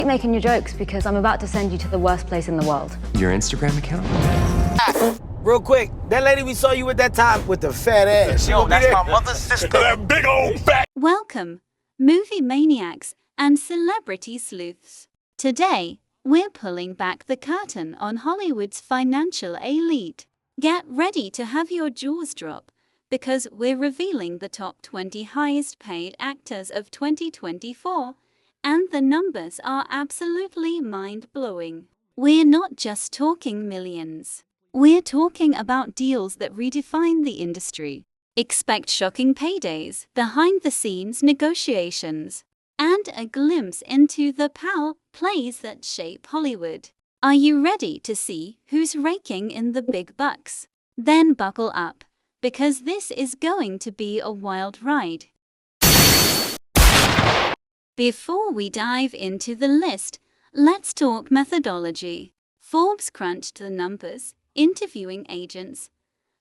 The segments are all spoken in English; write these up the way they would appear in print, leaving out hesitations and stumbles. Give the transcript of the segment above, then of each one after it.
Keep making your jokes because I'm about to send you to the worst place in the world. Your Instagram account? Real quick, that lady we saw you with that time with the fat ass. Yo, that's my mother's sister. That big old fat. Welcome, movie maniacs and celebrity sleuths. Today, we're pulling back the curtain on Hollywood's financial elite. Get ready to have your jaws drop because we're revealing the top 20 highest paid actors of 2024, and the numbers are absolutely mind-blowing. We're not just talking millions. We're talking about deals that redefine the industry. Expect shocking paydays, behind-the-scenes negotiations, and a glimpse into the power plays that shape Hollywood. Are you ready to see who's raking in the big bucks? Then buckle up, because this is going to be a wild ride. Before we dive into the list, let's talk methodology. Forbes crunched the numbers, interviewing agents,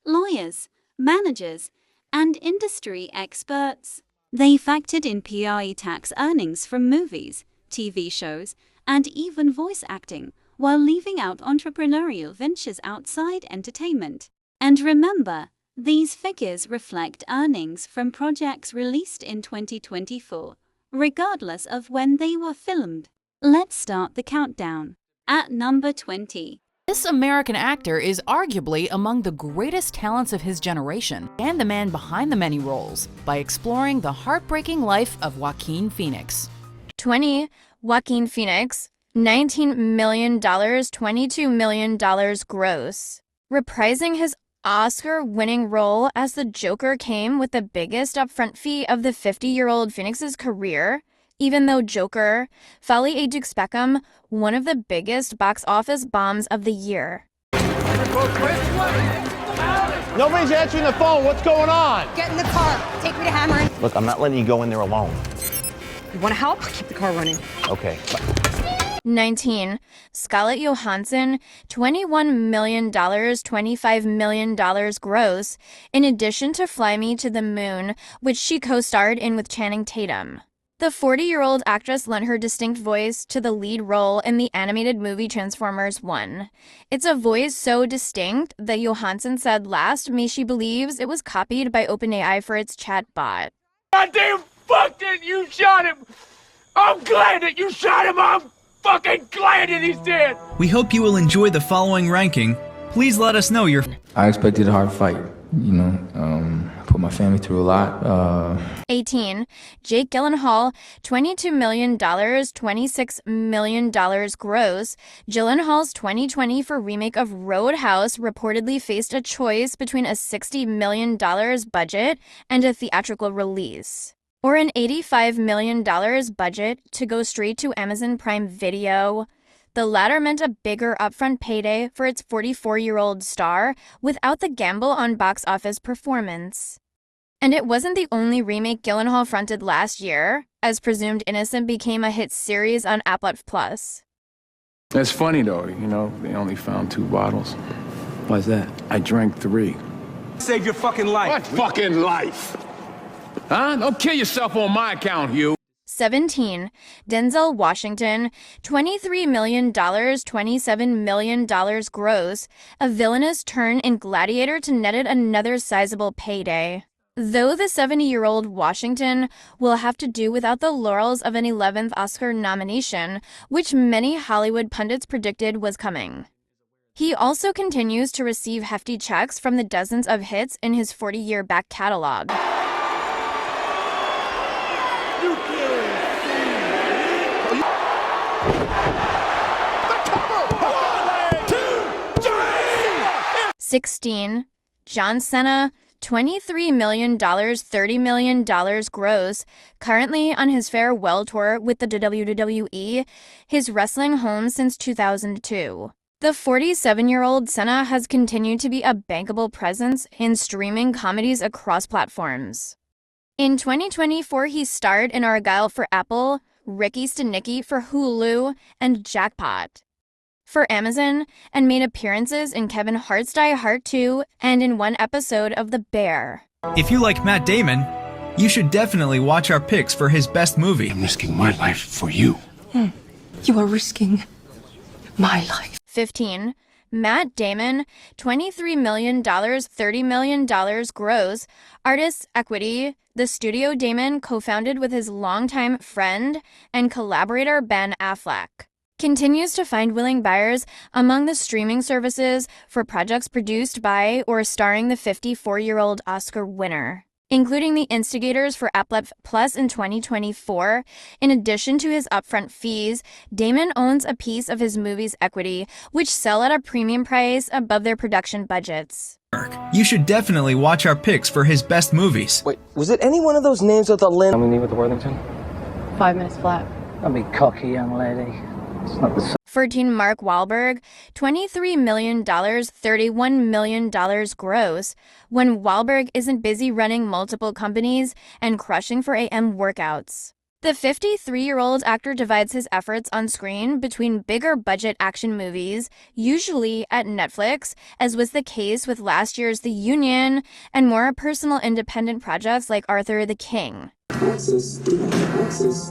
lawyers, managers, and industry experts. They factored in pre-tax earnings from movies, TV shows, and even voice acting, while leaving out entrepreneurial ventures outside entertainment. And remember, these figures reflect earnings from projects released in 2024, regardless of when they were filmed. Let's start the countdown. At number 20. This American actor is arguably among the greatest talents of his generation and the man behind the many roles by exploring the heartbreaking life of Joaquin Phoenix. 20. Joaquin Phoenix, $19 million, $22 million gross. Reprising his Oscar-winning role as the Joker came with the biggest upfront fee of the 50-year-old Phoenix's career, even though Joker, Folly Ajax Beckham, one of the biggest box office bombs of the year. Nobody's answering the phone. What's going on? Get in the car. Take me to Hammer. Look, I'm not letting you go in there alone. You want to help? Keep the car running. Okay. 19. Scarlett Johansson, $21 million, $25 million gross, in addition to Fly Me to the Moon, which she co-starred in with Channing Tatum. The 40-year-old actress lent her distinct voice to the lead role in the animated movie Transformers 1. It's a voice so distinct that Johansson said last May she believes it was copied by OpenAI for its chatbot. Goddamn fuck that you shot him! I'm glad that you shot him! I'm fucking glad that he's dead! We hope you will enjoy the following ranking. Please let us know your... I expected a hard fight, put my family through a lot. 18. Jake Gyllenhaal, $22 million, $26 million gross. Gyllenhaal's 2020 remake of Roadhouse reportedly faced a choice between a $60 million budget and a theatrical release, or an $85 million budget to go straight to Amazon Prime Video. The latter meant a bigger upfront payday for its 44-year-old star without the gamble on box office performance. And it wasn't the only remake Gyllenhaal fronted last year, as Presumed Innocent became a hit series on Apple Plus. That's funny though, they only found 2 bottles. Why's that? I drank 3. Save your fucking life. What fucking life? Huh? Don't kill yourself on my account, Hugh. 17. Denzel Washington, $23 million, $27 million gross, a villainous turn in Gladiator to netted another sizable payday. Though the 70-year-old Washington will have to do without the laurels of an 11th Oscar nomination, which many Hollywood pundits predicted was coming. He also continues to receive hefty checks from the dozens of hits in his 40-year back catalog. You can't 16. John Cena, $23 million, $30 million gross, currently on his farewell tour with the WWE, his wrestling home since 2002. The 47-year-old Cena has continued to be a bankable presence in streaming comedies across platforms. In 2024, he starred in Argyle for Apple, Ricky Stenicki for Hulu, and Jackpot for Amazon, and made appearances in Kevin Hart's Die Hard 2 and in one episode of The Bear. If you like Matt Damon, you should definitely watch our picks for his best movie. I'm risking my life for you. You are risking my life. 15. Matt Damon, $23 million, $30 million gross. Artists Equity, the studio Damon co-founded with his longtime friend and collaborator Ben Affleck, continues to find willing buyers among the streaming services for projects produced by or starring the 54-year-old Oscar winner, including the instigators for Apple Plus in 2024. In addition to his upfront fees, Damon owns a piece of his movie's equity, which sell at a premium price above their production budgets. You should definitely watch our picks for his best movies. Wait, was it any one of those names with a Lynn? How many with the Worthington? 5 minutes flat. Don't be cocky, young lady. It's not the 14. Mark Wahlberg, $23 million, $31 million gross. When Wahlberg isn't busy running multiple companies and crushing for AM workouts. The 53-year-old actor divides his efforts on screen between bigger budget action movies, usually at Netflix, as was the case with last year's The Union, and more personal independent projects like Arthur the King.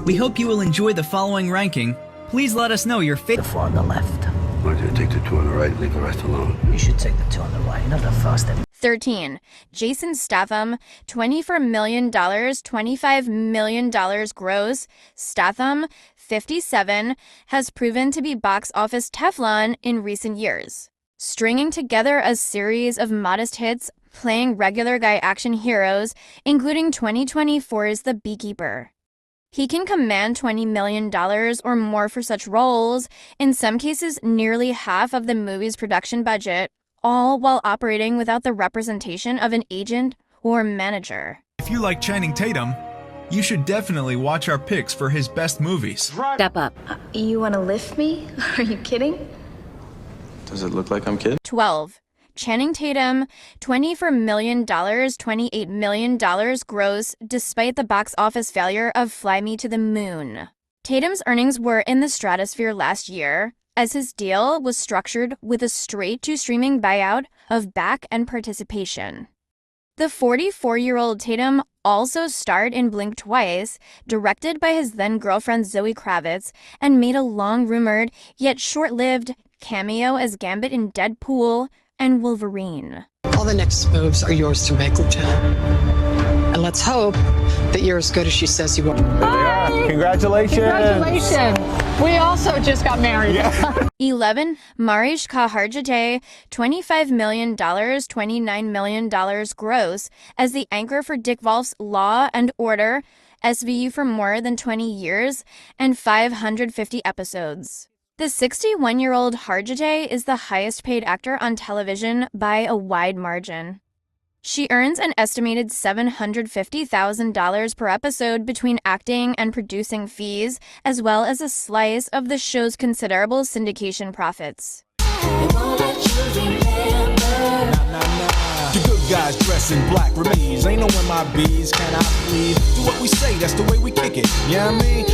We hope you will enjoy the following ranking. Please let us know your favorite. The 4 on the left. Why don't you take the 2 on the right, leave the rest alone? You should take the 2 on the right, not the first. 13. Jason Statham, $24 million, $25 million gross. Statham, 57, has proven to be box office Teflon in recent years, stringing together a series of modest hits, playing regular guy action heroes, including 2024's The Beekeeper. He can command $20 million or more for such roles, in some cases nearly half of the movie's production budget, all while operating without the representation of an agent or manager. If you like Channing Tatum, you should definitely watch our picks for his best movies. Step up. You want to lift me? Are you kidding? Does it look like I'm kidding? 12. Channing Tatum, $24 million, $28 million gross, despite the box office failure of Fly Me to the Moon. Tatum's earnings were in the stratosphere last year, as his deal was structured with a straight-to-streaming buyout of back-end participation. The 44-year-old Tatum also starred in Blink Twice, directed by his then-girlfriend Zoe Kravitz, and made a long-rumored, yet short-lived, cameo as Gambit in Deadpool and Wolverine. All the next moves are yours to make, Lieutenant. And let's hope that you're as good as she says you are. Hi! Congratulations! Congratulations! We also just got married. Yeah. 11. Mariska Hargitay, $25 million, $29 million gross, as the anchor for Dick Wolf's Law and Order, SVU for more than 20 years, and 550 episodes. The 61-year-old Hargitay is the highest-paid actor on television by a wide margin. She earns an estimated $750,000 per episode between acting and producing fees, as well as a slice of the show's considerable syndication profits. The good guys dress in black remains. Ain't no one my bees, can I please? Do what we say, that's the way we kick it. Yeah, I mean.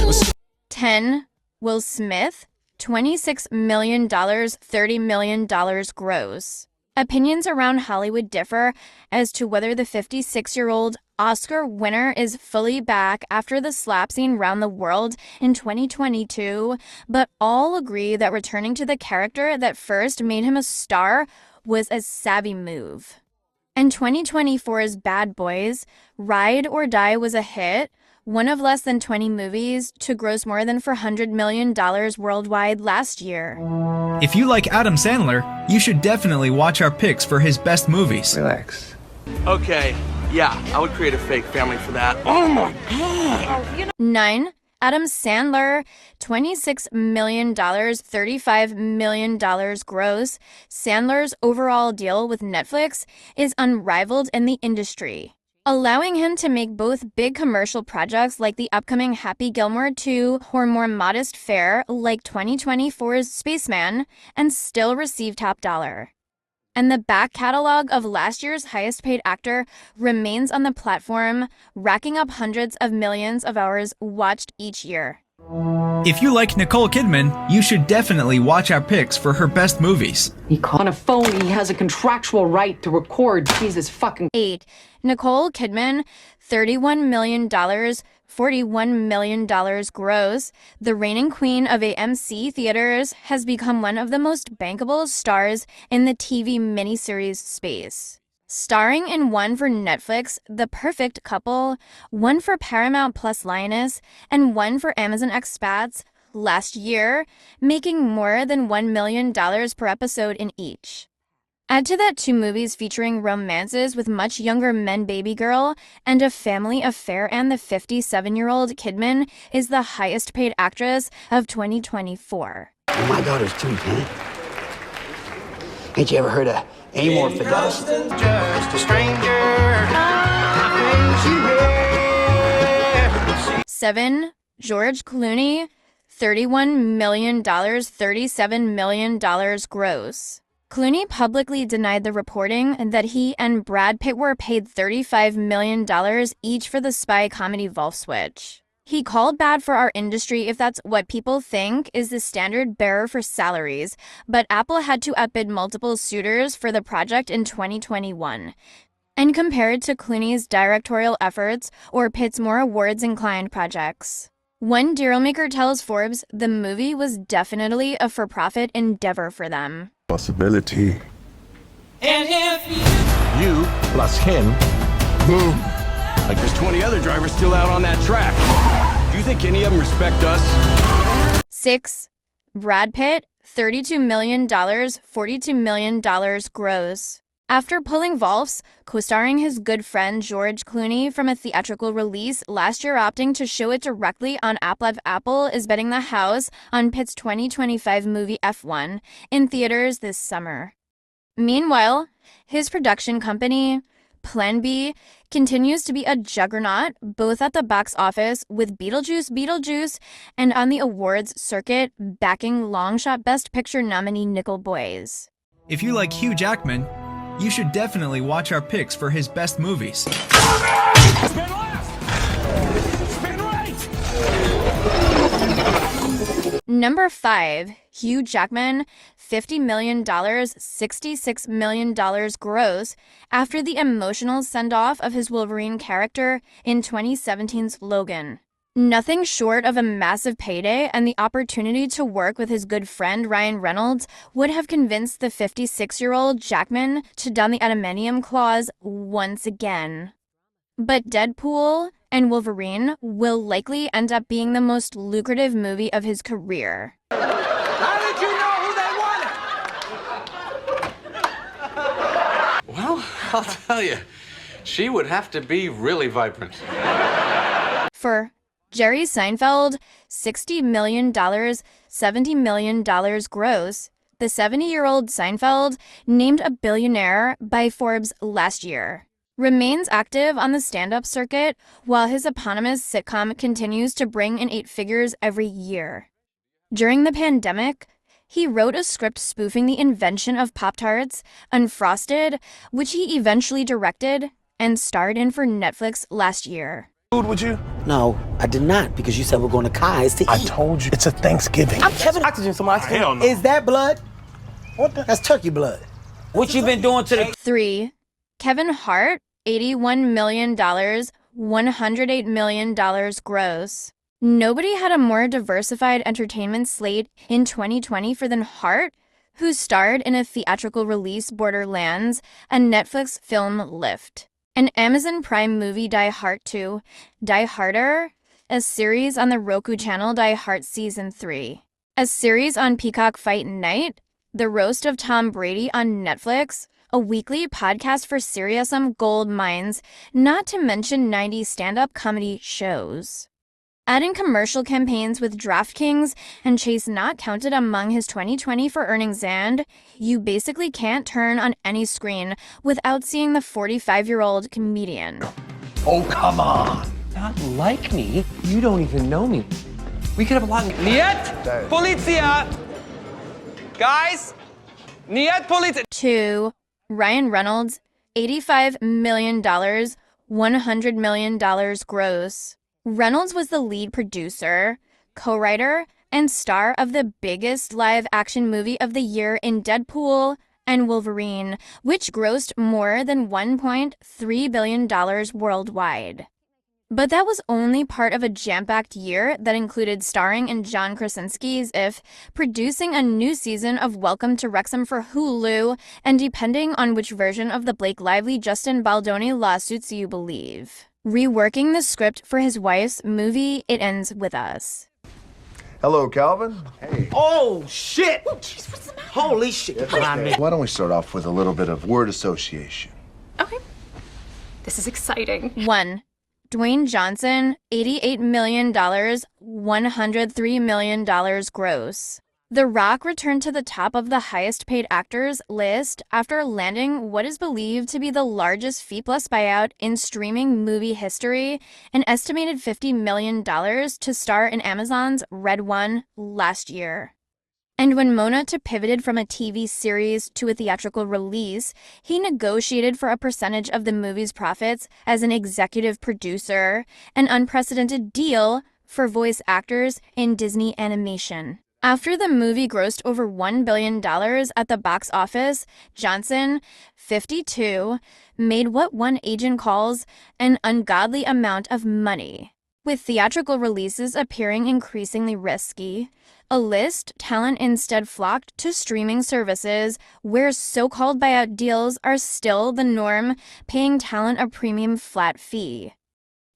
10. Will Smith, $26 million, $30 million gross. Opinions around Hollywood differ as to whether the 56-year-old Oscar winner is fully back after the slap scene round the world in 2022, but all agree that returning to the character that first made him a star was a savvy move. And 2024's Bad Boys, Ride or Die was a hit, one of less than 20 movies to gross more than $400 million worldwide last year. If you like Adam Sandler, you should definitely watch our picks for his best movies. Relax. Okay, yeah, I would create a fake family for that. Oh my God! 9. Adam Sandler, $26 million, $35 million gross. Sandler's overall deal with Netflix is unrivaled in the industry, allowing him to make both big commercial projects like the upcoming Happy Gilmore 2 or more modest fare like 2024's Spaceman and still receive top dollar. And the back catalog of last year's highest paid actor remains on the platform, racking up hundreds of millions of hours watched each year. If you like Nicole Kidman, you should definitely watch our picks for her best movies. On a phone, he has a contractual right to record Jesus fucking. 8. Nicole Kidman, $31 million, $40 $41 million gross, the reigning queen of AMC theaters has become one of the most bankable stars in the TV miniseries space. Starring in one for Netflix, The Perfect Couple, one for Paramount Plus Lioness, and one for Amazon Expats last year, making more than $1 million per episode in each. Add to that 2 movies featuring romances with much younger men baby girl and a family affair, and the 57-year-old Kidman is the highest paid actress of 2024. My daughter's 210. Ain't you ever heard of Amor Fidelis? Just a stranger. 7. George Clooney, $31 million, $37 million gross. Clooney publicly denied the reporting that he and Brad Pitt were paid $35 million each for the spy comedy Wolf Switch. He called bad for our industry if that's what people think is the standard bearer for salaries, but Apple had to outbid multiple suitors for the project in 2021. And compared to Clooney's directorial efforts or Pitt's more awards-inclined projects. One dealmaker tells Forbes the movie was definitely a for-profit endeavor for them. Possibility. And if you plus him, boom. Like there's 20 other drivers still out on that track. Do you think any of them respect us? 6. Brad Pitt, $32 million, $42 million gross. After pulling Wolfs, co-starring his good friend George Clooney from a theatrical release last year, opting to show it directly on App Live, Apple is betting the house on Pitt's 2025 movie F1 in theaters this summer. Meanwhile, his production company, Plan B, continues to be a juggernaut both at the box office with Beetlejuice, and on the awards circuit backing longshot Best Picture nominee Nickel Boys. If you like Hugh Jackman, you should definitely watch our picks for his best movies. Spin left! Spin right! Number 5, Hugh Jackman, $50 million, $66 million gross, after the emotional send-off of his Wolverine character in 2017's Logan. Nothing short of a massive payday and the opportunity to work with his good friend Ryan Reynolds would have convinced the 56-year-old Jackman to don the adamantium claws once again. But Deadpool and Wolverine will likely end up being the most lucrative movie of his career. How did you know who they wanted? Well, I'll tell you, she would have to be really vibrant. For Jerry Seinfeld, $60 million, $70 million gross. The 70-year-old Seinfeld, named a billionaire by Forbes last year, remains active on the stand-up circuit while his eponymous sitcom continues to bring in 8 figures every year. During the pandemic, he wrote a script spoofing the invention of Pop-Tarts, Unfrosted, which he eventually directed and starred in for Netflix last year. Food with you? No, I did not, because you said we're going to Kai's to eat. I told you, it's a Thanksgiving. I'm Kevin Oxygen, so my skin. Hell no. Is that blood? What the? That's turkey blood. What you been doing to the... 3. Kevin Hart, $81 million, $108 million gross. Nobody had a more diversified entertainment slate in 2020 than Hart, who starred in a theatrical release Borderlands, a Netflix film Lift, an Amazon Prime movie Die Hard 2, Die Harder, a series on the Roku channel Die Hard Season 3, a series on Peacock Fight Night, The Roast of Tom Brady on Netflix, a weekly podcast for Serious Gold Mines, not to mention 90 stand-up comedy shows. Adding commercial campaigns with DraftKings and Chase not counted among his 2020 for earnings, and you basically can't turn on any screen without seeing the 45-year-old comedian. Oh, come on. Not like me. You don't even know me. We could have a lot... Niet! Polizia! Guys! Niet polizia! 2. Ryan Reynolds, $85 million, $100 million gross. Reynolds was the lead producer, co-writer, and star of the biggest live-action movie of the year in Deadpool and Wolverine, which grossed more than $1.3 billion worldwide. But that was only part of a jam-packed year that included starring in John Krasinski's If, producing a new season of Welcome to Wrexham for Hulu, and depending on which version of the Blake Lively-Justin Baldoni lawsuits you believe, reworking the script for his wife's movie It Ends With Us. Hello, Calvin. Hey. Oh, shit! Holy shit. Why don't we start off with a little bit of word association? Okay. This is exciting. 1. Dwayne Johnson, $88 million, $103 million gross. The Rock returned to the top of the highest-paid actors list after landing what is believed to be the largest fee-plus buyout in streaming movie history, an estimated $50 million to star in Amazon's Red One last year. And when Mona pivoted from a TV series to a theatrical release, he negotiated for a percentage of the movie's profits as an executive producer, an unprecedented deal for voice actors in Disney animation. After the movie grossed over $1 billion at the box office, Johnson, 52, made what one agent calls an ungodly amount of money. With theatrical releases appearing increasingly risky, a list talent instead flocked to streaming services where so-called buyout deals are still the norm, paying talent a premium flat fee.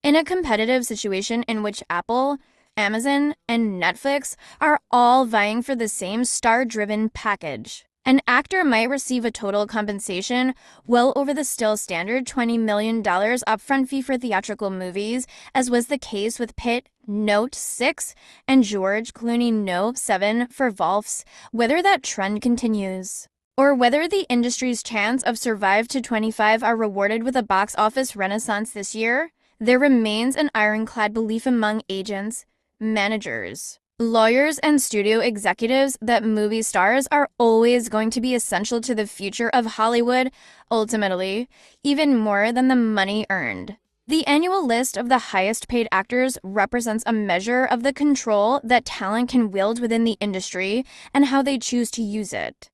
In a competitive situation in which Apple, Amazon, and Netflix are all vying for the same star-driven package, an actor might receive a total compensation well over the still standard $20 million upfront fee for theatrical movies, as was the case with Pitt, Note 6, and George Clooney, Note 7 for Volfs, whether that trend continues. Or whether the industry's chants of Survive to 25 are rewarded with a box office renaissance this year, there remains an ironclad belief among agents, managers, lawyers, and studio executives that movie stars are always going to be essential to the future of Hollywood, ultimately, even more than the money earned. The annual list of the highest-paid actors represents a measure of the control that talent can wield within the industry and how they choose to use it.